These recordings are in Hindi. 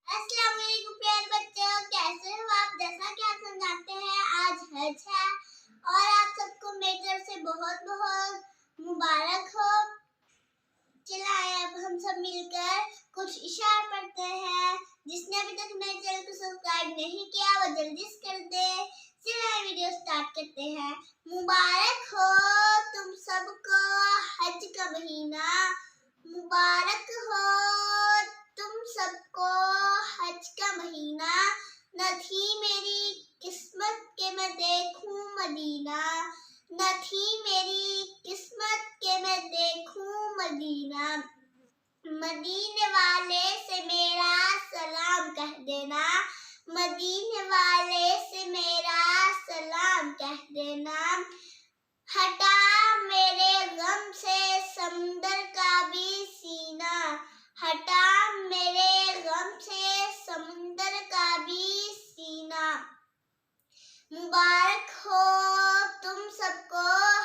अस्सलाम वालेकुम प्यारे बच्चों, कैसे हो आप? जैसा कि आप सब जानते हैं आज हज है और आप सबको मेरी तरफ से बहुत बहुत मुबारक हो। चलिए अब हम सब मिलकर कुछ इशार पढ़ते हैं। जिसने अभी तक मेरे चैनल को सब्सक्राइब नहीं किया वो जल्दी से कर दे। चलिए वीडियो स्टार्ट करते हैं। मुबारक हो तुम सबको हज का महीना, मुबारक हो तुम सबको हज का महीना। न थी मेरी किस्मत के मैं देखूं मदीना, न थी मेरी किस्मत के मैं देखूं मदीना। मदीने वाले से मेरा सलाम कह देना, मदीने वाले से मेरा सलाम कह देना। हटा मेरे गम से समंदर का भी सीना, हटा मेरे गम से समंदर का भी सीना। मुबारक हो तुम सबको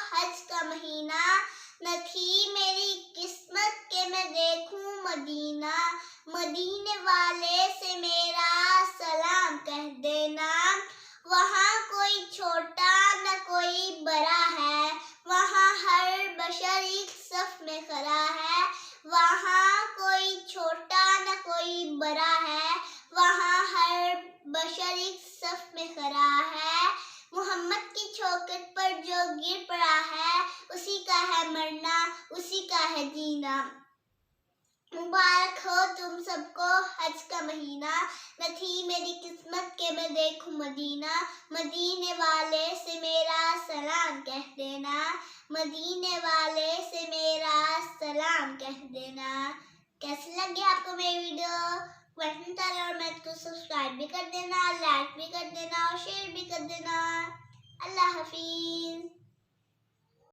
हज का महीना, न थी मेरी किस्मत के मैं देखूं मदीना। मदीने वाले से मेरा सलाम कह देना। वहाँ कोई छोटा न कोई बड़ा है, वहाँ हर बशर एक सफ में खड़ा है। वहाँ कोई छोटा न कोई बड़ा है, वहाँ हर बशर एक सफ में खड़ा है। मोहम्मद की चौखट पर जो गिर पड़ा है, उसी का है मरना, उसी का है जीना। मुबारक हो तुम सबको हज का महीना, न थी मेरी किस्मत के मैं देखूं मदीना। मदीने वाले से मेरा सलाम कह देना, मदीने वाले से मेरा सलाम कह देना। कैसे लगे आपको मेरी वीडियो? और मैथ को सब्सक्राइब भी कर देना, लाइक भी कर देना और